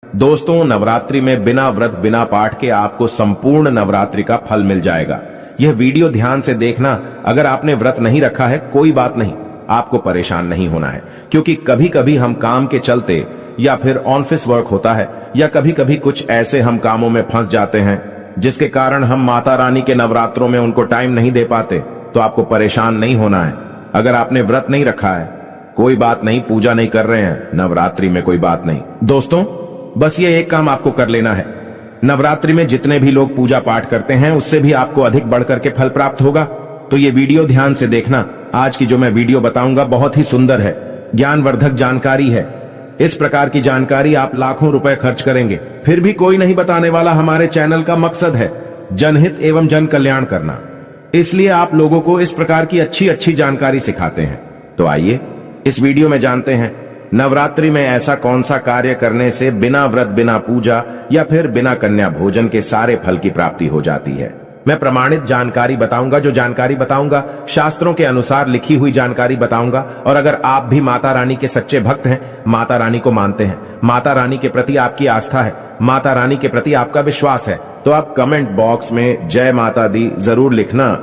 दोस्तों, नवरात्रि में बिना व्रत बिना पाठ के आपको संपूर्ण नवरात्रि का फल मिल जाएगा। यह वीडियो ध्यान से देखना। अगर आपने व्रत नहीं रखा है कोई बात नहीं, आपको परेशान नहीं होना है, क्योंकि कभी कभी हम काम के चलते या फिर ऑफिस वर्क होता है या कभी कभी कुछ ऐसे हम कामों में फंस जाते हैं जिसके कारण हम माता रानी के नवरात्रों में उनको टाइम नहीं दे पाते। तो आपको परेशान नहीं होना है। अगर आपने व्रत नहीं रखा है कोई बात नहीं, पूजा नहीं कर रहे हैं नवरात्रि में कोई बात नहीं। दोस्तों, बस ये एक काम आपको कर लेना है। नवरात्रि में जितने भी लोग पूजा पाठ करते हैं उससे भी आपको अधिक बढ़कर के फल प्राप्त होगा। तो ये वीडियो ध्यान से देखना। आज की जो मैं वीडियो बताऊंगा बहुत ही सुंदर है, ज्ञानवर्धक जानकारी है। इस प्रकार की जानकारी आप लाखों रुपए खर्च करेंगे फिर भी कोई नहीं बताने वाला। हमारे चैनल का मकसद है जनहित एवं जन कल्याण करना, इसलिए आप लोगों को इस प्रकार की अच्छी अच्छी जानकारी सिखाते हैं। तो आइए इस वीडियो में जानते हैं नवरात्रि में ऐसा कौन सा कार्य करने से बिना व्रत बिना पूजा या फिर बिना कन्या भोजन के सारे फल की प्राप्ति हो जाती है। मैं प्रमाणित जानकारी बताऊंगा। जो जानकारी बताऊंगा शास्त्रों के अनुसार लिखी हुई जानकारी बताऊंगा। और अगर आप भी माता रानी के सच्चे भक्त हैं, माता रानी को मानते हैं, माता रानी के प्रति आपकी आस्था है, माता रानी के प्रति आपका विश्वास है, तो आप कमेंट बॉक्स में जय माता दी जरूर लिखना।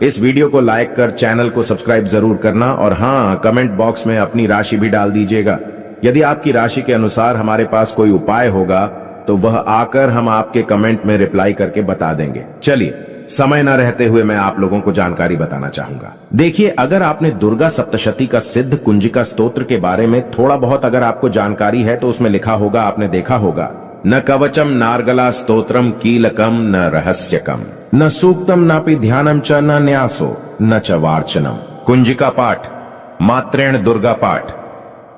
इस वीडियो को लाइक कर चैनल को सब्सक्राइब जरूर करना और हाँ, कमेंट बॉक्स में अपनी राशि भी डाल दीजिएगा। यदि आपकी राशि के अनुसार हमारे पास कोई उपाय होगा तो वह आकर हम आपके कमेंट में रिप्लाई करके बता देंगे। चलिए, समय न रहते हुए मैं आप लोगों को जानकारी बताना चाहूंगा। देखिए, अगर आपने दुर्गा सप्तशती का सिद्ध कुंजिका स्तोत्र के बारे में थोड़ा बहुत अगर आपको जानकारी है तो उसमें लिखा होगा, आपने देखा होगा, न कवचम नार्गला स्तोत्रम कीलकम न रहस्यकम न सूक्तम नापि ध्यानम च न न्यासो न च वार्चनम। कुंजिका पाठ मात्रेण दुर्गा पाठ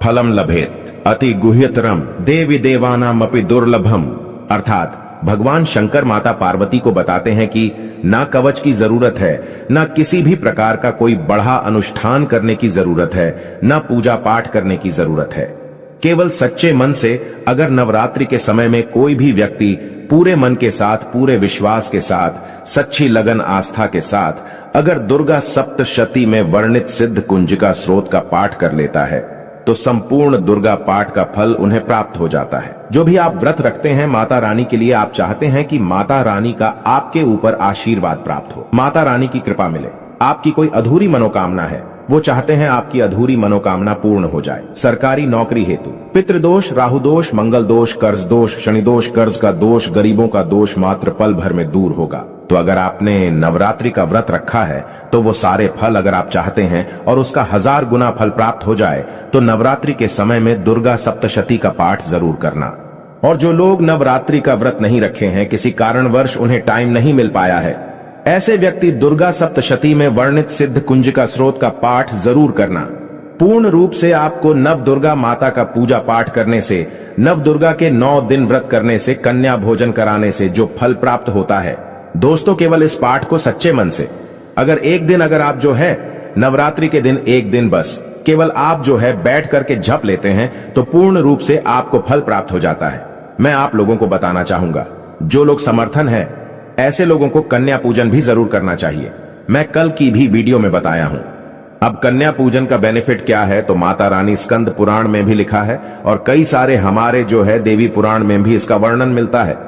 फलम लभेत अति गुह्यतरम देवी देवानाम अपि दुर्लभम। अर्थात भगवान शंकर माता पार्वती को बताते हैं कि ना कवच की जरूरत है, ना किसी भी प्रकार का कोई बढ़ा अनुष्ठान करने की जरूरत है, ना पूजा पाठ करने की जरूरत है। केवल सच्चे मन से अगर नवरात्रि के समय में कोई भी व्यक्ति पूरे मन के साथ, पूरे विश्वास के साथ, सच्ची लगन आस्था के साथ अगर दुर्गा सप्तशती में वर्णित सिद्ध कुंजिका स्रोत का पाठ कर लेता है तो संपूर्ण दुर्गा पाठ का फल उन्हें प्राप्त हो जाता है। जो भी आप व्रत रखते हैं माता रानी के लिए, आप चाहते हैं कि माता रानी का आपके ऊपर आशीर्वाद प्राप्त हो, माता रानी की कृपा मिले। आपकी कोई अधूरी मनोकामना है, वो चाहते हैं आपकी अधूरी मनोकामना पूर्ण हो जाए। सरकारी नौकरी हेतु पितृदोष, राहु दोष, मंगल दोष, कर्ज दोष, शनि दोष, कर्ज का दोष, गरीबों का दोष मात्र पल भर में दूर होगा। तो अगर आपने नवरात्रि का व्रत रखा है तो वो सारे फल अगर आप चाहते हैं और उसका 1000 गुना फल प्राप्त हो जाए तो नवरात्रि के समय में दुर्गा सप्तशती का पाठ जरूर करना। और जो लोग नवरात्रि का व्रत नहीं रखे हैं, किसी कारणवश उन्हें टाइम नहीं मिल पाया है, ऐसे व्यक्ति दुर्गा सप्तशती में वर्णित सिद्ध कुंजिका स्रोत का पाठ जरूर करना। पूर्ण रूप से आपको नव दुर्गा माता का पूजा पाठ करने से, नव दुर्गा के 9 दिन व्रत करने से, कन्या भोजन कराने से जो फल प्राप्त होता है, दोस्तों केवल इस पाठ को सच्चे मन से अगर एक दिन अगर आप जो है नवरात्रि के दिन एक दिन बस केवल आप जो है बैठ करके जप लेते हैं तो पूर्ण रूप से आपको फल प्राप्त हो जाता है। मैं आप लोगों को बताना चाहूंगा, जो लोग समर्थन है ऐसे लोगों को कन्या पूजन भी जरूर करना चाहिए। मैं कल की भी वीडियो में बताया हूं। अब कन्या पूजन का बेनिफिट क्या है तो माता रानी स्कंद पुराण में भी लिखा है और कई सारे हमारे जो है देवी पुराण में भी इसका वर्णन मिलता है।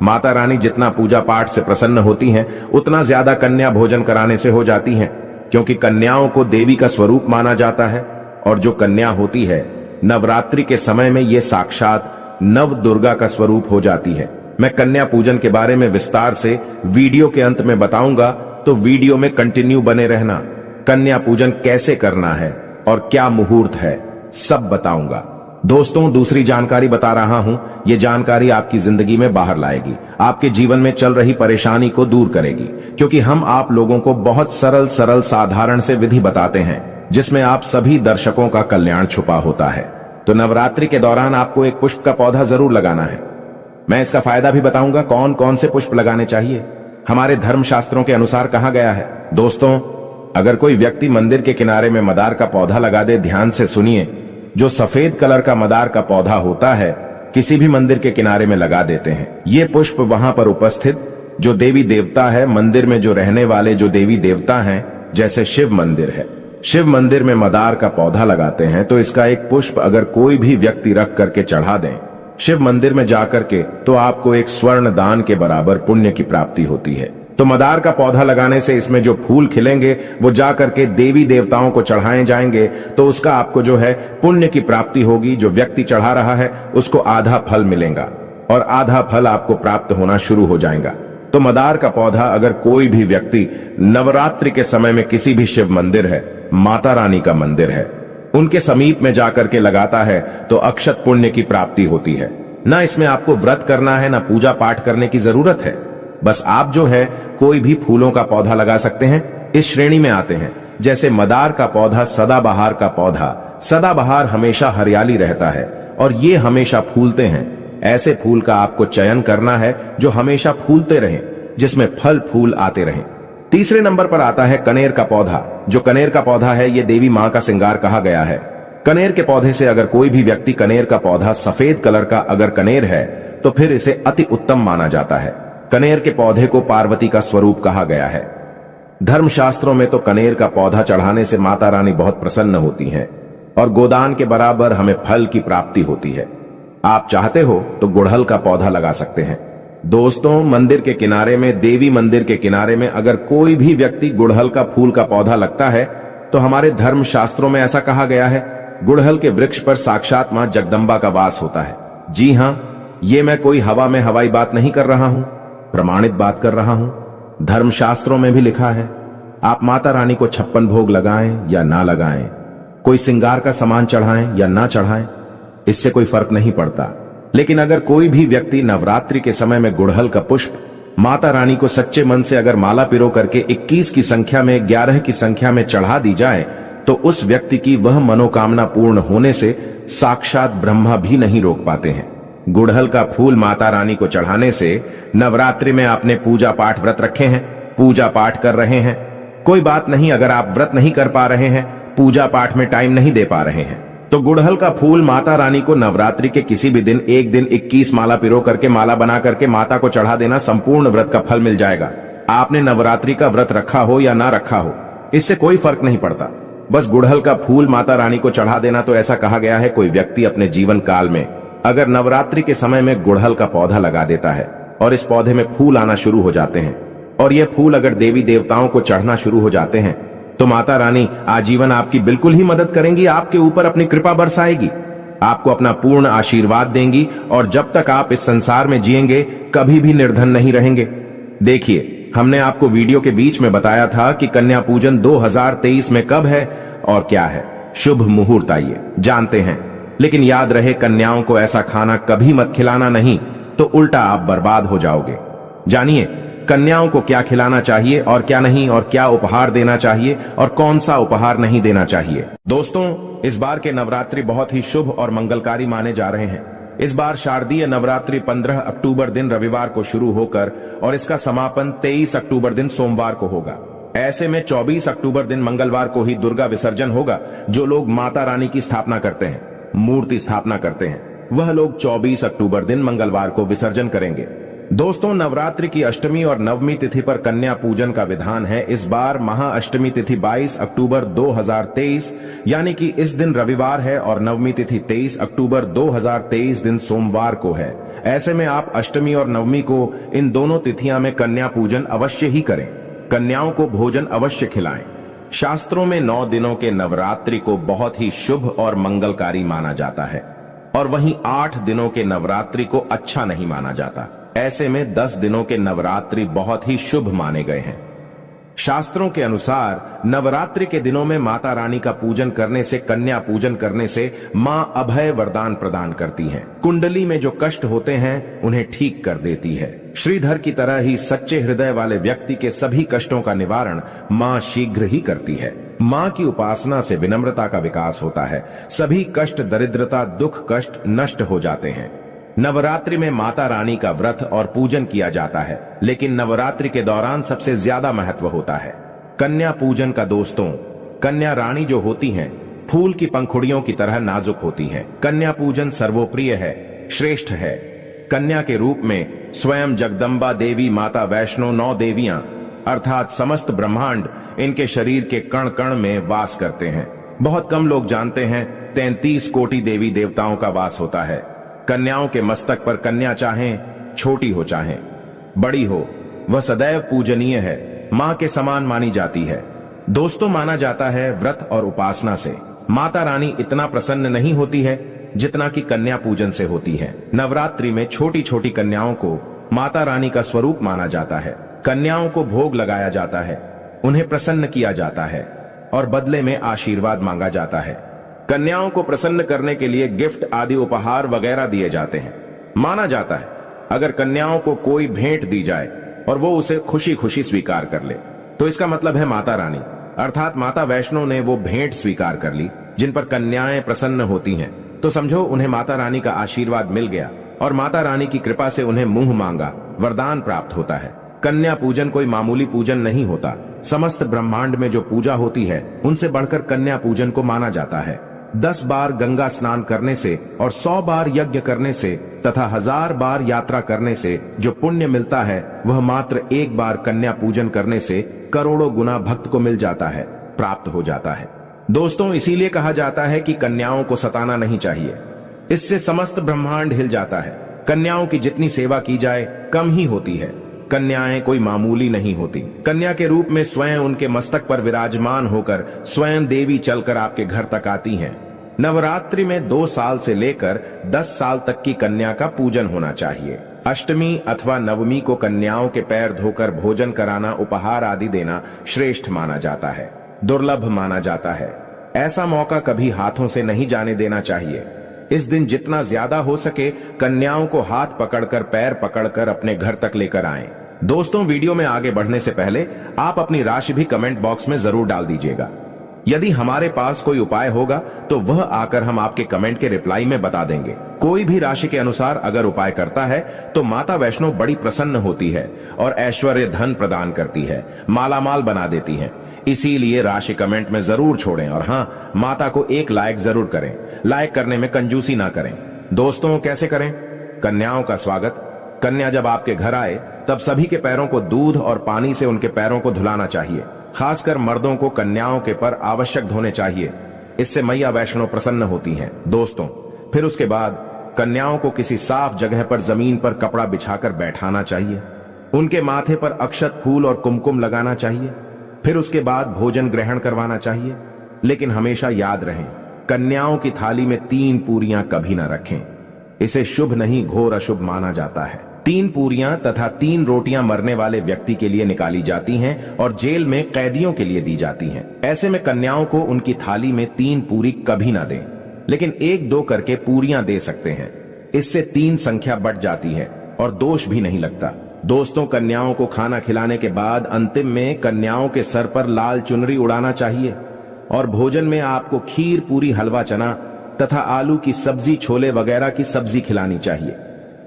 माता रानी जितना पूजा पाठ से प्रसन्न होती हैं उतना ज्यादा कन्या भोजन कराने से हो जाती हैं, क्योंकि कन्याओं को देवी का स्वरूप माना जाता है। और जो कन्या होती है नवरात्रि के समय में ये साक्षात नव दुर्गा का स्वरूप हो जाती है। मैं कन्या पूजन के बारे में विस्तार से वीडियो के अंत में बताऊंगा, तो वीडियो में कंटिन्यू बने रहना। कन्या पूजन कैसे करना है और क्या मुहूर्त है सब बताऊंगा। दोस्तों, दूसरी जानकारी बता रहा हूं, ये जानकारी आपकी जिंदगी में बाहर लाएगी, आपके जीवन में चल रही परेशानी को दूर करेगी, क्योंकि हम आप लोगों को बहुत सरल सरल साधारण से विधि बताते हैं जिसमें आप सभी दर्शकों का कल्याण छुपा होता है। तो नवरात्रि के दौरान आपको एक पुष्प का पौधा जरूर लगाना है। मैं इसका फायदा भी बताऊंगा, कौन कौन से पुष्प लगाने चाहिए, हमारे धर्म शास्त्रों के अनुसार कहा गया है। दोस्तों, अगर कोई व्यक्ति मंदिर के किनारे में मदार का पौधा लगा दे, ध्यान से सुनिए, जो सफेद कलर का मदार का पौधा होता है किसी भी मंदिर के किनारे में लगा देते हैं। ये पुष्प वहां पर उपस्थित जो देवी देवता है, मंदिर में जो रहने वाले जो देवी देवता हैं, जैसे शिव मंदिर है, शिव मंदिर में मदार का पौधा लगाते हैं तो इसका एक पुष्प अगर कोई भी व्यक्ति रख करके चढ़ा दें शिव मंदिर में जाकर के तो आपको एक स्वर्ण दान के बराबर पुण्य की प्राप्ति होती है। तो मदार का पौधा लगाने से इसमें जो फूल खिलेंगे वो जाकर के देवी देवताओं को चढ़ाए जाएंगे, तो उसका आपको जो है पुण्य की प्राप्ति होगी। जो व्यक्ति चढ़ा रहा है उसको आधा फल मिलेगा और आधा फल आपको प्राप्त होना शुरू हो जाएगा। तो मदार का पौधा अगर कोई भी व्यक्ति नवरात्रि के समय में किसी भी शिव मंदिर है, माता रानी का मंदिर है, उनके समीप में जाकर के लगाता है तो अक्षत पुण्य की प्राप्ति होती है। ना इसमें आपको व्रत करना है, ना पूजा पाठ करने की जरूरत है। बस आप जो है कोई भी फूलों का पौधा लगा सकते हैं। इस श्रेणी में आते हैं जैसे मदार का पौधा, सदाबहार का पौधा। सदाबहार हमेशा हरियाली रहता है और ये हमेशा फूलते हैं। ऐसे फूल का आपको चयन करना है जो हमेशा फूलते रहें, जिसमें फल फूल आते रहें। तीसरे नंबर पर आता है कनेर का पौधा। जो कनेर का पौधा है ये देवी मां का श्रृंगार कहा गया है। कनेर के पौधे से अगर कोई भी व्यक्ति कनेर का पौधा सफेद कलर का अगर कनेर है तो फिर इसे अति उत्तम माना जाता है। कनेर के पौधे को पार्वती का स्वरूप कहा गया है। धर्मशास्त्रों में तो कनेर का पौधा चढ़ाने से माता रानी बहुत प्रसन्न होती हैं और गोदान के बराबर हमें फल की प्राप्ति होती है। आप चाहते हो तो गुड़हल का पौधा लगा सकते हैं। दोस्तों, मंदिर के किनारे में, देवी मंदिर के किनारे में अगर कोई भी व्यक्ति गुड़हल का फूल का पौधा लगता है तो हमारे धर्म शास्त्रों में ऐसा कहा गया है, गुड़हल के वृक्ष पर साक्षात मां जगदम्बा का वास होता है। जी हां, ये मैं कोई हवा में हवाई बात नहीं कर रहा हूं, प्रमाणित बात कर रहा हूं। धर्मशास्त्रों में भी लिखा है। आप माता रानी को 56 भोग लगाएं या ना लगाएं, कोई श्रृंगार का सामान चढ़ाएं या ना चढ़ाएं, इससे कोई फर्क नहीं पड़ता। लेकिन अगर कोई भी व्यक्ति नवरात्रि के समय में गुड़हल का पुष्प माता रानी को सच्चे मन से अगर माला पिरो करके 21 की संख्या में, 11 की संख्या में चढ़ा दी जाए तो उस व्यक्ति की वह मनोकामना पूर्ण होने से साक्षात ब्रह्मा भी नहीं रोक पाते हैं। गुड़हल का फूल माता रानी को चढ़ाने से नवरात्रि में आपने पूजा पाठ व्रत रखे हैं, पूजा पाठ कर रहे हैं, कोई बात नहीं। अगर आप व्रत नहीं कर पा रहे हैं, पूजा पाठ में टाइम नहीं दे पा रहे हैं, तो गुड़हल का फूल माता रानी को नवरात्रि के किसी भी दिन, एक दिन 21 माला पिरो करके, माला बना करके माता को चढ़ा देना, संपूर्ण व्रत का फल मिल जाएगा। आपने नवरात्रि का व्रत रखा हो या ना रखा हो, इससे कोई फर्क नहीं पड़ता। बस गुड़हल का फूल माता रानी को चढ़ा देना। तो ऐसा कहा गया है, कोई व्यक्ति अपने जीवन काल में अगर नवरात्रि के समय में गुड़हल का पौधा लगा देता है और इस पौधे में फूल आना शुरू हो जाते हैं और ये फूल अगर देवी देवताओं को चढ़ना शुरू हो जाते हैं तो माता रानी आजीवन आपकी बिल्कुल ही मदद करेंगी, आपके ऊपर अपनी कृपा बरसाएगी, आपको अपना पूर्ण आशीर्वाद देंगी और जब तक आप इस संसार में जिएंगे कभी भी निर्धन नहीं रहेंगे। देखिए, हमने आपको वीडियो के बीच में बताया था कि कन्या पूजन 2023 में कब है और क्या है। शुभ मुहूर्त आइए जानते हैं, लेकिन याद रहे कन्याओं को ऐसा खाना कभी मत खिलाना, नहीं तो उल्टा आप बर्बाद हो जाओगे। जानिए कन्याओं को क्या खिलाना चाहिए और क्या नहीं, और क्या उपहार देना चाहिए और कौन सा उपहार नहीं देना चाहिए। दोस्तों, इस बार के नवरात्रि बहुत ही शुभ और मंगलकारी माने जा रहे हैं। इस बार शारदीय नवरात्रि 15 अक्टूबर दिन रविवार को शुरू होकर और इसका समापन 23 अक्टूबर दिन सोमवार को होगा। ऐसे में 24 अक्टूबर दिन मंगलवार को ही दुर्गा विसर्जन होगा। जो लोग माता रानी की स्थापना करते हैं, मूर्ति स्थापना करते हैं, वह लोग 24 अक्टूबर दिन मंगलवार को विसर्जन करेंगे। दोस्तों, नवरात्रि की अष्टमी और नवमी तिथि पर कन्या पूजन का विधान है। इस बार महाअष्टमी तिथि 22 अक्टूबर 2023 यानी कि इस दिन रविवार है और नवमी तिथि 23 अक्टूबर 2023 दिन सोमवार को है। ऐसे में आप अष्टमी और नवमी को, इन दोनों तिथियां में कन्या पूजन अवश्य ही करें। कन्याओं को भोजन अवश्य खिलाएं। शास्त्रों में 9 दिनों के नवरात्रि को बहुत ही शुभ और मंगलकारी माना जाता है और वहीं 8 दिनों के नवरात्रि को अच्छा नहीं माना जाता। ऐसे में 10 दिनों के नवरात्रि बहुत ही शुभ माने गए हैं। शास्त्रों के अनुसार नवरात्रि के दिनों में माता रानी का पूजन करने से, कन्या पूजन करने से मां अभय वरदान प्रदान करती हैं। कुंडली में जो कष्ट होते हैं उन्हें ठीक कर देती है। श्रीधर की तरह ही सच्चे हृदय वाले व्यक्ति के सभी कष्टों का निवारण मां शीघ्र ही करती है। मां की उपासना से विनम्रता का विकास होता है। सभी कष्ट, दरिद्रता, दुख, कष्ट नष्ट हो जाते हैं। नवरात्रि में माता रानी का व्रत और पूजन किया जाता है, लेकिन नवरात्रि के दौरान सबसे ज्यादा महत्व होता है कन्या पूजन का। दोस्तों, कन्या रानी जो होती हैं, फूल की पंखुड़ियों की तरह नाजुक होती हैं। कन्या पूजन सर्वोप्रिय है, श्रेष्ठ है। कन्या के रूप में स्वयं जगदम्बा देवी, माता वैष्णो, 9 देवियां अर्थात समस्त ब्रह्मांड इनके शरीर के कण कण में वास करते हैं। बहुत कम लोग जानते हैं 33 कोटि देवी देवताओं का वास होता है। कन्याओं के मस्तक पर कन्या चाहें छोटी हो चाहें बड़ी हो, वह सदैव पूजनीय है, मां के समान मानी जाती है। दोस्तों, माना जाता है व्रत और उपासना से माता रानी इतना प्रसन्न नहीं होती है जितना कि कन्या पूजन से होती है। नवरात्रि में छोटी छोटी कन्याओं को माता रानी का स्वरूप माना जाता है। कन्याओं को भोग लगाया जाता है, उन्हें प्रसन्न किया जाता है और बदले में आशीर्वाद मांगा जाता है। कन्याओं को प्रसन्न करने के लिए गिफ्ट आदि उपहार वगैरह दिए जाते हैं। माना जाता है अगर कन्याओं को कोई भेंट दी जाए और वो उसे खुशी खुशी स्वीकार कर ले तो इसका मतलब है माता रानी अर्थात माता वैष्णो ने वो भेंट स्वीकार कर ली जिन पर कन्याएं प्रसन्न होती हैं, तो समझो उन्हें माता रानी का आशीर्वाद मिल गया और माता रानी की कृपा से उन्हें मुंह मांगा वरदान प्राप्त होता है। कन्या पूजन कोई मामूली पूजन नहीं होता। समस्त ब्रह्मांड में जो पूजा होती है उनसे बढ़कर कन्या पूजन को माना जाता है। 10 बार गंगा स्नान करने से और 100 बार यज्ञ करने से तथा 1000 बार यात्रा करने से जो पुण्य मिलता है वह मात्र एक बार कन्या पूजन करने से करोड़ों गुना भक्त को मिल जाता है, प्राप्त हो जाता है। दोस्तों, इसीलिए कहा जाता है कि कन्याओं को सताना नहीं चाहिए, इससे समस्त ब्रह्मांड हिल जाता है। कन्याओं की जितनी सेवा की जाए कम ही होती है। कन्याएं कोई मामूली नहीं होती। कन्या के रूप में स्वयं उनके मस्तक पर विराजमान होकर स्वयं देवी चलकर आपके घर तक आती हैं। नवरात्रि में 2 साल से लेकर 10 साल तक की कन्या का पूजन होना चाहिए। अष्टमी अथवा नवमी को कन्याओं के पैर धोकर भोजन कराना, उपहार आदि देना श्रेष्ठ माना जाता है, दुर्लभ माना जाता है। ऐसा मौका कभी हाथों से नहीं जाने देना चाहिए। इस दिन जितना ज्यादा हो सके कन्याओं को हाथ पकड़कर, पैर पकड़कर अपने घर तक लेकर आएं। दोस्तों, वीडियो में आगे बढ़ने से पहले आप अपनी राशि भी कमेंट बॉक्स में जरूर डाल दीजिएगा। यदि हमारे पास कोई उपाय होगा तो वह आकर हम आपके कमेंट के रिप्लाई में बता देंगे। कोई भी राशि के अनुसार अगर उपाय करता है तो माता वैष्णो बड़ी प्रसन्न होती है और ऐश्वर्य धन प्रदान करती है, मालामाल बना देती है। इसीलिए राशि कमेंट में जरूर छोड़ें और हाँ, माता को एक लाइक जरूर करें। लाइक करने में कंजूसी ना करें। दोस्तों, कैसे करें? कन्याओं का स्वागत। कन्या जब आपके घर आए तब सभी के पैरों को दूध और पानी से उनके पैरों को धुलाना चाहिए। खासकर मर्दों को कन्याओं के पर आवश्यक धोने चाहिए, इससे मैया वैष्णो प्रसन्न होती हैं। दोस्तों, फिर उसके बाद कन्याओं को किसी साफ जगह पर जमीन पर कपड़ा बिछाकर बैठाना चाहिए। उनके माथे पर अक्षत, फूल और कुमकुम लगाना चाहिए। फिर उसके बाद भोजन ग्रहण करवाना चाहिए। लेकिन हमेशा याद रहे, कन्याओं की थाली में 3 पूरियां कभी ना रखें। इसे शुभ नहीं, घोर अशुभ माना जाता है। 3 पूरियां तथा 3 रोटियां मरने वाले व्यक्ति के लिए निकाली जाती हैं और जेल में कैदियों के लिए दी जाती हैं। ऐसे में कन्याओं को उनकी थाली में 3 पूरी कभी ना दें, लेकिन 1-2 करके पूरियां दे सकते हैं। इससे 3 संख्या बढ़ जाती है और दोष भी नहीं लगता। दोस्तों, कन्याओं को खाना खिलाने के बाद अंतिम में कन्याओं के सर पर लाल चुनरी उड़ाना चाहिए और भोजन में आपको खीर, पूरी, हलवा, चना तथा आलू की सब्जी, छोले वगैरह की सब्जी खिलानी चाहिए।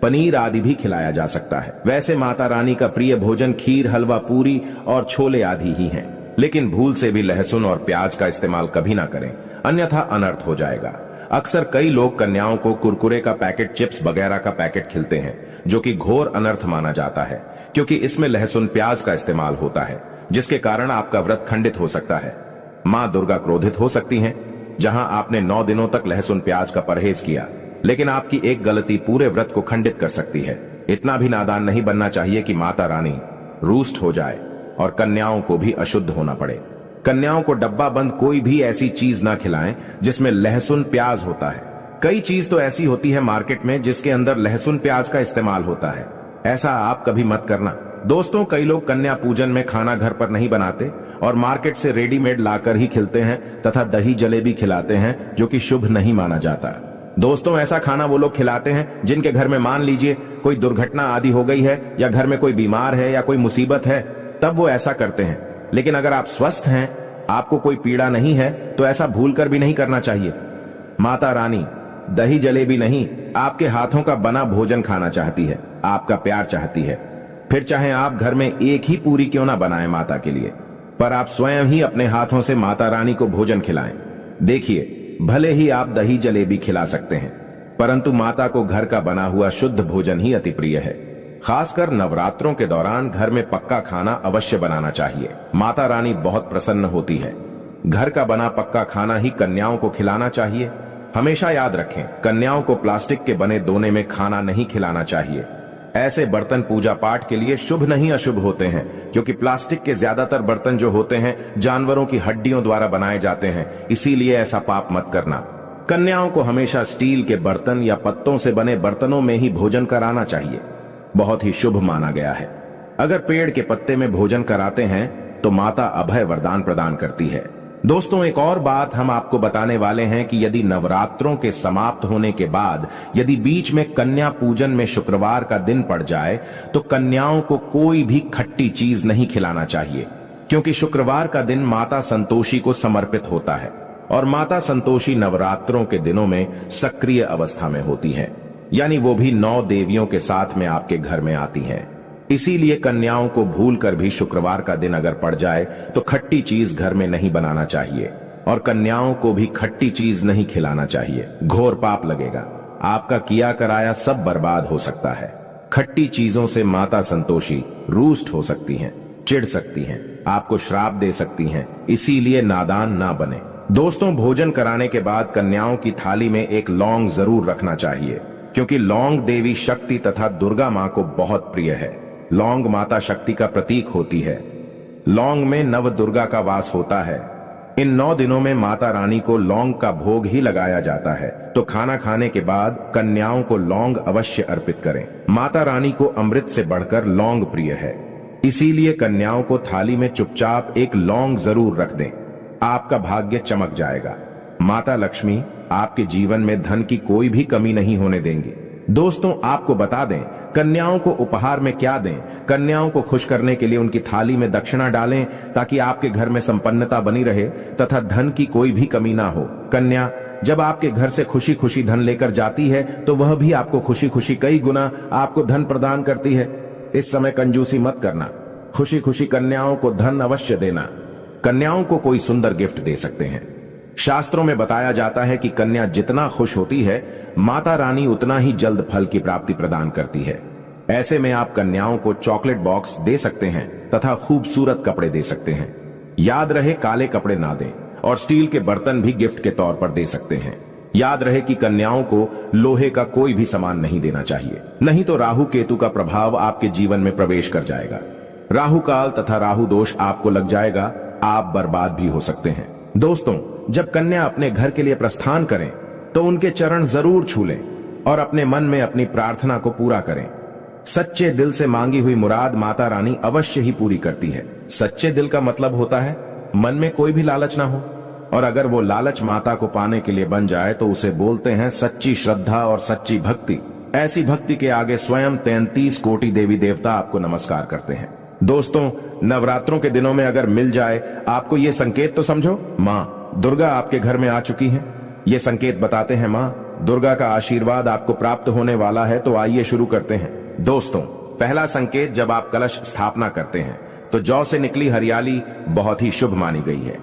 पनीर आदि भी खिलाया जा सकता है। वैसे माता रानी का प्रिय भोजन खीर, हलवा, पूरी और छोले आदि ही हैं। लेकिन भूल से भी लहसुन और प्याज का इस्तेमाल कभी ना करें, अन्यथा अनर्थ हो जाएगा। अक्सर कई लोग कन्याओं को कुरकुरे का पैकेट, चिप्स वगैरह का पैकेट खिलाते हैं, जो कि घोर अनर्थ माना जाता है, क्योंकि इसमें लहसुन, प्याज का इस्तेमाल होता है, जिसके कारण आपका व्रत खंडित हो सकता है। मां दुर्गा क्रोधित हो सकती हैं। जहां आपने 9 दिनों तक लहसुन प्याज का परहेज किया, लेकिन आपकी एक गलती पूरे व्रत को खंडित कर सकती है। इतना भी नादान नहीं बनना चाहिए कि माता रानी रूष्ट हो जाए और कन्याओं को भी अशुद्ध होना पड़े। कन्याओं को डब्बा बंद कोई भी ऐसी चीज ना खिलाएं जिसमें लहसुन, प्याज होता है। कई चीज तो ऐसी होती है मार्केट में जिसके अंदर लहसुन, प्याज का इस्तेमाल होता है। ऐसा आप कभी मत करना। दोस्तों, कई लोग कन्या पूजन में खाना घर पर नहीं बनाते और मार्केट से रेडीमेड लाकर ही खिलाते हैं तथा दही जलेबी खिलाते हैं, जो कि शुभ नहीं माना जाता। दोस्तों, ऐसा खाना वो लोग खिलाते हैं जिनके घर में मान लीजिए कोई दुर्घटना आदि हो गई है या घर में कोई बीमार है या कोई मुसीबत है, तब वो ऐसा करते हैं। लेकिन अगर आप स्वस्थ हैं, आपको कोई पीड़ा नहीं है, तो ऐसा भूलकर भी नहीं करना चाहिए। माता रानी दही जलेबी नहीं, आपके हाथों का बना भोजन खाना चाहती है, आपका प्यार चाहती है। फिर चाहे आप घर में एक ही पूरी क्यों ना बनाएं माता के लिए, पर आप स्वयं ही अपने हाथों से माता रानी को भोजन खिलाएं। देखिए, भले ही आप दही जलेबी खिला सकते हैं, परंतु माता को घर का बना हुआ शुद्ध भोजन ही अति प्रिय है। खासकर नवरात्रों के दौरान घर में पक्का खाना अवश्य बनाना चाहिए। माता रानी बहुत प्रसन्न होती है। घर का बना पक्का खाना ही कन्याओं को खिलाना चाहिए। हमेशा याद रखें, कन्याओं को प्लास्टिक के बने दोने में खाना नहीं खिलाना चाहिए। ऐसे बर्तन पूजा पाठ के लिए शुभ नहीं अशुभ होते हैं, क्योंकि प्लास्टिक के ज्यादातर बर्तन जो होते हैं जानवरों की हड्डियों द्वारा बनाए जाते हैं, इसीलिए ऐसा पाप मत करना। कन्याओं को हमेशा स्टील के बर्तन या पत्तों से बने बर्तनों में ही भोजन कराना चाहिए, बहुत ही शुभ माना गया है। अगर पेड़ के पत्ते में भोजन कराते हैं तो माता अभय वरदान प्रदान करती है। दोस्तों, एक और बात हम आपको बताने वाले हैं कि यदि नवरात्रों के समाप्त होने के बाद यदि बीच में कन्या पूजन में शुक्रवार का दिन पड़ जाए तो कन्याओं को कोई भी खट्टी चीज नहीं खिलाना चाहिए, क्योंकि शुक्रवार का दिन माता संतोषी को समर्पित होता है और माता संतोषी नवरात्रों के दिनों में सक्रिय अवस्था में होती है, यानी वो भी 9 देवियों के साथ में आपके घर में आती हैं। इसीलिए कन्याओं को भूलकर भी शुक्रवार का दिन अगर पड़ जाए तो खट्टी चीज घर में नहीं बनाना चाहिए और कन्याओं को भी खट्टी चीज नहीं खिलाना चाहिए, घोर पाप लगेगा। आपका किया कराया सब बर्बाद हो सकता है। खट्टी चीजों से माता संतोषी रूष्ट हो सकती हैं, चिढ़ सकती हैं, आपको श्राप दे सकती हैं, इसीलिए नादान ना बने। दोस्तों, भोजन कराने के बाद कन्याओं की थाली में एक लौंग जरूर रखना चाहिए, क्योंकि लौंग देवी शक्ति तथा दुर्गा मां को बहुत प्रिय है। लौंग माता शक्ति का प्रतीक होती है। लौंग में नव दुर्गा का वास होता है। इन 9 दिनों में माता रानी को लौंग का भोग ही लगाया जाता है, तो खाना खाने के बाद कन्याओं को लौंग अवश्य अर्पित करें। माता रानी को अमृत से बढ़कर लौंग प्रिय है, इसीलिए कन्याओं को थाली में चुपचाप एक लौंग जरूर रख दें। आपका भाग्य चमक जाएगा। माता लक्ष्मी आपके जीवन में धन की कोई भी कमी नहीं होने देंगे। दोस्तों, आपको बता दें, कन्याओं को उपहार में क्या दें। कन्याओं को खुश करने के लिए उनकी थाली में दक्षिणा डालें, ताकि आपके घर में संपन्नता बनी रहे तथा धन की कोई भी कमी ना हो। कन्या जब आपके घर से खुशी खुशी धन लेकर जाती है तो वह भी आपको खुशी खुशी कई गुना आपको धन प्रदान करती है। इस समय कंजूसी मत करना, खुशी खुशी कन्याओं को धन अवश्य देना। कन्याओं को कोई सुंदर गिफ्ट दे सकते हैं। शास्त्रों में बताया जाता है कि कन्या जितना खुश होती है, माता रानी उतना ही जल्द फल की प्राप्ति प्रदान करती है। ऐसे में आप कन्याओं को चॉकलेट बॉक्स दे सकते हैं तथा खूबसूरत कपड़े दे सकते हैं। याद रहे, काले कपड़े ना दें और स्टील के बर्तन भी गिफ्ट के तौर पर दे सकते हैं। याद रहे कि कन्याओं को लोहे का कोई भी सामान नहीं देना चाहिए, नहीं तो राहु केतु का प्रभाव आपके जीवन में प्रवेश कर जाएगा। राहु काल तथा राहु दोष आपको लग जाएगा, आप बर्बाद भी हो सकते हैं। दोस्तों, जब कन्या अपने घर के लिए प्रस्थान करें तो उनके चरण जरूर छू लें और अपने मन में अपनी प्रार्थना को पूरा करें। सच्चे दिल से मांगी हुई मुराद माता रानी अवश्य ही पूरी करती है। सच्चे दिल का मतलब होता है मन में कोई भी लालच ना हो, और अगर वो लालच माता को पाने के लिए बन जाए तो उसे बोलते हैं सच्ची श्रद्धा और सच्ची भक्ति। ऐसी भक्ति के आगे स्वयं 33 कोटि देवी देवता आपको नमस्कार करते हैं। दोस्तों, नवरात्रों के दिनों में अगर मिल जाए आपको ये संकेत तो समझो, माँ दुर्गा आपके घर में आ चुकी हैं। ये संकेत बताते हैं माँ दुर्गा का आशीर्वाद आपको प्राप्त होने वाला है। तो आइए शुरू करते हैं। दोस्तों, पहला संकेत, जब आप कलश स्थापना करते हैं तो जौ से निकली हरियाली बहुत ही शुभ मानी गई है।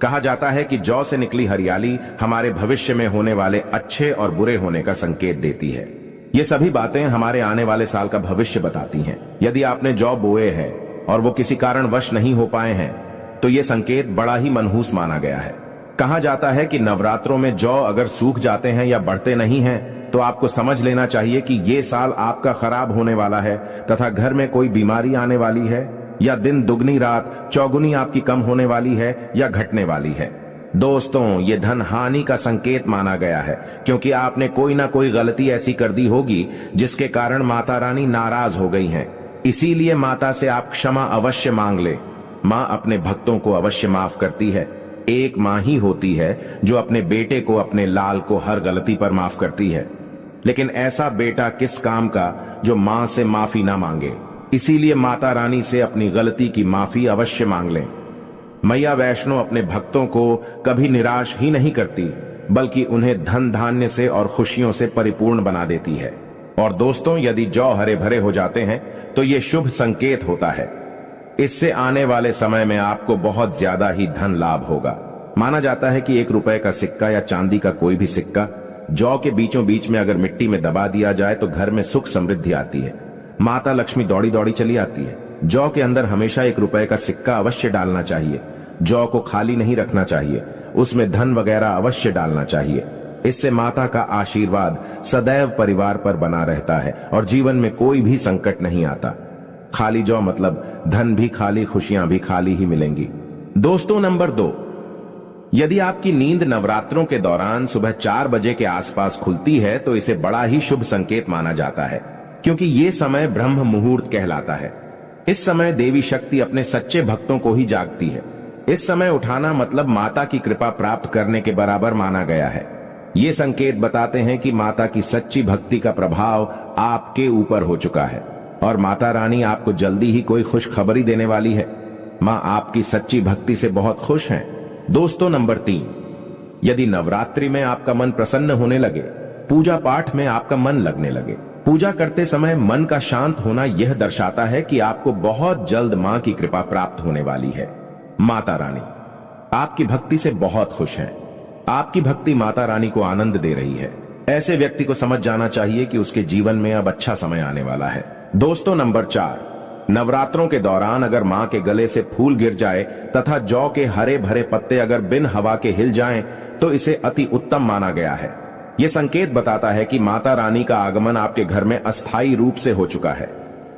कहा जाता है कि जौ से निकली हरियाली हमारे भविष्य में होने वाले अच्छे और बुरे होने का संकेत देती है। ये सभी बातें हमारे आने वाले साल का भविष्य बताती हैं। यदि आपने जौ बोए हैं और वो किसी कारणवश नहीं हो पाए हैं तो ये संकेत बड़ा ही मनहूस माना गया है। कहा जाता है कि नवरात्रों में जौ अगर सूख जाते हैं या बढ़ते नहीं हैं तो आपको समझ लेना चाहिए कि ये साल आपका खराब होने वाला है तथा घर में कोई बीमारी आने वाली है, या दिन दुगनी रात चौगुनी आपकी कम होने वाली है या घटने वाली है। दोस्तों, ये धन हानि का संकेत माना गया है, क्योंकि आपने कोई ना कोई गलती ऐसी कर दी होगी जिसके कारण माता रानी नाराज हो गई हैं। इसीलिए माता से आप क्षमा अवश्य मांग ले। माँ अपने भक्तों को अवश्य माफ करती है। एक माँ ही होती है जो अपने बेटे को, अपने लाल को हर गलती पर माफ करती है, लेकिन ऐसा बेटा किस काम का जो माँ से माफी ना मांगे। इसीलिए माता रानी से अपनी गलती की माफी अवश्य मांग लें। मैया वैष्णो अपने भक्तों को कभी निराश ही नहीं करती, बल्कि उन्हें धन धान्य से और खुशियों से परिपूर्ण बना देती है। और दोस्तों, यदि जौ हरे भरे हो जाते हैं तो ये शुभ संकेत होता है। इससे आने वाले समय में आपको बहुत ज्यादा ही धन लाभ होगा। माना जाता है कि 1 रुपए का सिक्का या चांदी का कोई भी सिक्का जौ के बीचों बीच में अगर मिट्टी में दबा दिया जाए तो घर में सुख समृद्धि आती है। माता लक्ष्मी दौड़ी दौड़ी चली आती है। जौ के अंदर हमेशा 1 रुपए का सिक्का अवश्य डालना चाहिए। जौ को खाली नहीं रखना चाहिए, उसमें धन वगैरह अवश्य डालना चाहिए। इससे माता का आशीर्वाद सदैव परिवार पर बना रहता है और जीवन में कोई भी संकट नहीं आता। खाली जौ मतलब धन भी खाली, खुशियां भी खाली ही मिलेंगी। दोस्तों नंबर 2, यदि आपकी नींद नवरात्रों के दौरान सुबह 4 बजे के आसपास खुलती है तो इसे बड़ा ही शुभ संकेत माना जाता है, क्योंकि ये समय ब्रह्म मुहूर्त कहलाता है। इस समय देवी शक्ति अपने सच्चे भक्तों को ही जागती है। इस समय उठाना मतलब माता की कृपा प्राप्त करने के बराबर माना गया है। ये संकेत बताते हैं कि माता की सच्ची भक्ति का प्रभाव आपके ऊपर हो चुका है और माता रानी आपको जल्दी ही कोई खुशखबरी देने वाली है। माँ आपकी सच्ची भक्ति से बहुत खुश हैं। दोस्तों नंबर 3, यदि नवरात्रि में आपका मन प्रसन्न होने लगे, पूजा पाठ में आपका मन लगने लगे, पूजा करते समय मन का शांत होना यह दर्शाता है कि आपको बहुत जल्द माँ की कृपा प्राप्त होने वाली है। माता रानी आपकी भक्ति से बहुत खुश हैं। आपकी भक्ति माता रानी को आनंद दे रही है। ऐसे व्यक्ति को समझ जाना चाहिए कि उसके जीवन में अब अच्छा समय आने वाला है। दोस्तों नंबर 4, नवरात्रों के दौरान अगर मां के गले से फूल गिर जाए तथा जौ के हरे भरे पत्ते अगर बिन हवा के हिल जाएं, तो इसे अति उत्तम माना गया है। यह संकेत बताता है कि माता रानी का आगमन आपके घर में अस्थायी रूप से हो चुका है।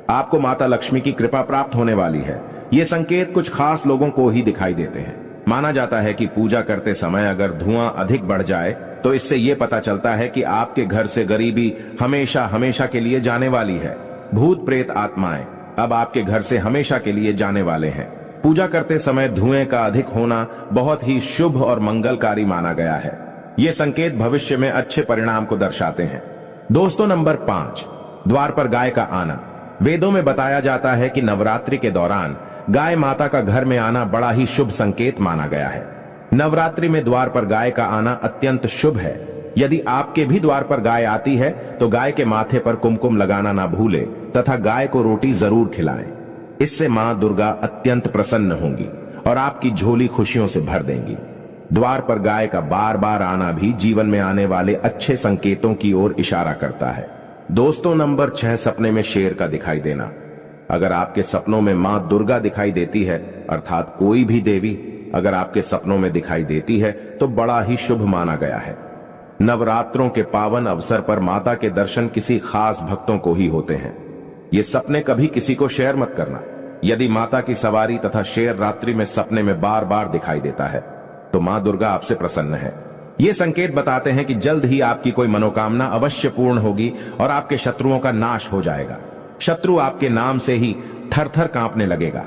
आपको माता लक्ष्मी की कृपा प्राप्त होने वाली है। ये संकेत कुछ खास लोगों को ही दिखाई देते हैं। माना जाता है कि पूजा करते समय अगर धुआं अधिक बढ़ जाए तो इससे यह पता चलता है कि आपके घर से गरीबी हमेशा हमेशा के लिए जाने वाली है। भूत प्रेत आत्माएं अब आपके घर से हमेशा के लिए जाने वाले हैं। पूजा करते समय धुएं का अधिक होना बहुत ही शुभ और मंगलकारी माना गया है। ये संकेत भविष्य में अच्छे परिणाम को दर्शाते हैं। दोस्तों नंबर 5, द्वार पर गाय का आना। वेदों में बताया जाता है कि नवरात्रि के दौरान गाय माता का घर में आना बड़ा ही शुभ संकेत माना गया है। नवरात्रि में द्वार पर गाय का आना अत्यंत शुभ है। यदि आपके भी द्वार पर गाय आती है तो गाय के माथे पर कुमकुम लगाना ना भूले तथा गाय को रोटी जरूर खिलाएं। इससे मां दुर्गा अत्यंत प्रसन्न होंगी और आपकी झोली खुशियों से भर देंगी। द्वार पर गाय का बार बार आना भी जीवन में आने वाले अच्छे संकेतों की ओर इशारा करता है। दोस्तों नंबर 6, सपने में शेर का दिखाई देना। अगर आपके सपनों में मां दुर्गा दिखाई देती है, अर्थात कोई भी देवी अगर आपके सपनों में दिखाई देती है तो बड़ा ही शुभ माना गया है। नवरात्रों के पावन अवसर पर माता के दर्शन किसी खास भक्तों को ही होते हैं। ये सपने कभी किसी को शेयर मत करना। यदि माता की सवारी तथा शेर रात्रि में सपने में बार बार दिखाई देता है तो मां दुर्गा आपसे प्रसन्न है। ये संकेत बताते हैं कि जल्द ही आपकी कोई मनोकामना अवश्य पूर्ण होगी और आपके शत्रुओं का नाश हो जाएगा। शत्रु आपके नाम से ही थर थर कांपने लगेगा।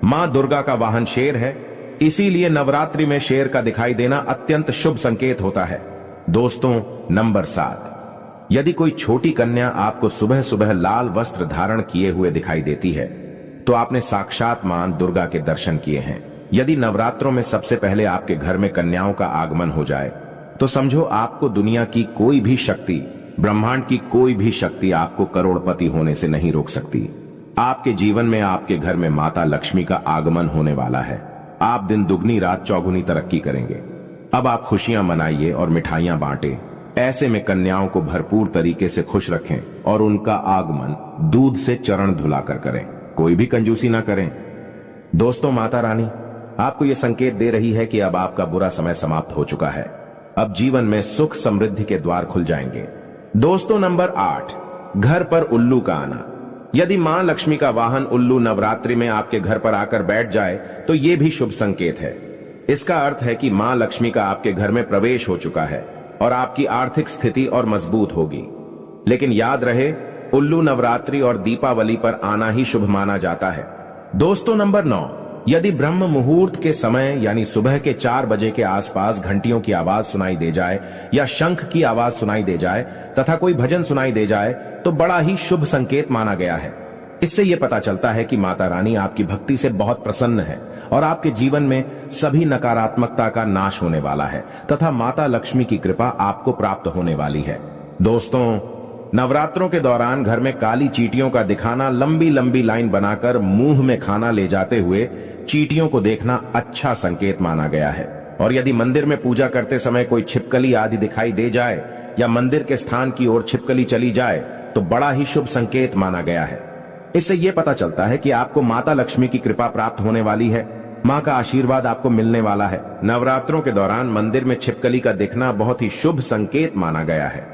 मां दुर्गा का वाहन शेर है, इसीलिए नवरात्रि में शेर का दिखाई देना अत्यंत शुभ संकेत होता है। दोस्तों नंबर 7, यदि कोई छोटी कन्या आपको सुबह सुबह लाल वस्त्र धारण किए हुए दिखाई देती है तो आपने साक्षात मां दुर्गा के दर्शन किए हैं। यदि नवरात्रों में सबसे पहले आपके घर में कन्याओं का आगमन हो जाए तो समझो आपको दुनिया की कोई भी शक्ति, ब्रह्मांड की कोई भी शक्ति आपको करोड़पति होने से नहीं रोक सकती। आपके जीवन में आपके घर में माता लक्ष्मी का आगमन होने वाला है। आप दिन दुगनी रात चौगुनी तरक्की करेंगे। अब आप खुशियां मनाइए और मिठाइयां बांटें। ऐसे में कन्याओं को भरपूर तरीके से खुश रखें और उनका आगमन दूध से चरण धुलाकर करें, कोई भी कंजूसी ना करें। दोस्तों माता रानी आपको यह संकेत दे रही है कि अब आपका बुरा समय समाप्त हो चुका है। अब जीवन में सुख समृद्धि के द्वार खुल जाएंगे। दोस्तों नंबर 8, घर पर उल्लू का आना। यदि मां लक्ष्मी का वाहन उल्लू नवरात्रि में आपके घर पर आकर बैठ जाए तो यह भी शुभ संकेत है। इसका अर्थ है कि मां लक्ष्मी का आपके घर में प्रवेश हो चुका है और आपकी आर्थिक स्थिति और मजबूत होगी। लेकिन याद रहे, उल्लू नवरात्रि और दीपावली पर आना ही शुभ माना जाता है। दोस्तों नंबर 9, यदि ब्रह्म मुहूर्त के समय यानी सुबह के 4 बजे के आसपास घंटियों की आवाज सुनाई दे जाए या शंख की आवाज सुनाई दे जाए तथा कोई भजन सुनाई दे जाए तो बड़ा ही शुभ संकेत माना गया है। इससे यह पता चलता है कि माता रानी आपकी भक्ति से बहुत प्रसन्न है और आपके जीवन में सभी नकारात्मकता का नाश होने वाला है तथा माता लक्ष्मी की कृपा आपको प्राप्त होने वाली है। दोस्तों नवरात्रों के दौरान घर में काली चींटियों का दिखाना, लंबी लंबी लाइन बनाकर मुंह में खाना ले जाते हुए चींटियों को देखना अच्छा संकेत माना गया है। और यदि मंदिर में पूजा करते समय कोई छिपकली आदि दिखाई दे जाए या मंदिर के स्थान की ओर छिपकली चली जाए तो बड़ा ही शुभ संकेत माना गया है। इससे यह पता चलता है कि आपको माता लक्ष्मी की कृपा प्राप्त होने वाली है। माँ का आशीर्वाद आपको मिलने वाला है। नवरात्रों के दौरान मंदिर में छिपकली का दिखना बहुत ही शुभ संकेत माना गया है।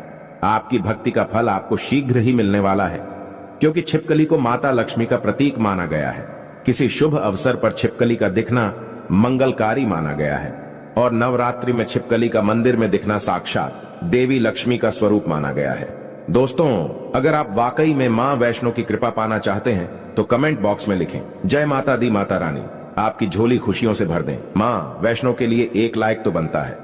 आपकी भक्ति का फल आपको शीघ्र ही मिलने वाला है, क्योंकि छिपकली को माता लक्ष्मी का प्रतीक माना गया है। किसी शुभ अवसर पर छिपकली का दिखना मंगलकारी माना गया है और नवरात्रि में छिपकली का मंदिर में दिखना साक्षात देवी लक्ष्मी का स्वरूप माना गया है। दोस्तों, अगर आप वाकई में मां वैष्णो की कृपा पाना चाहते हैं तो कमेंट बॉक्स में लिखें, जय माता दी माता रानी। आपकी झोली खुशियों से भर दें। मां वैष्णो के लिए एक लाइक तो बनता है।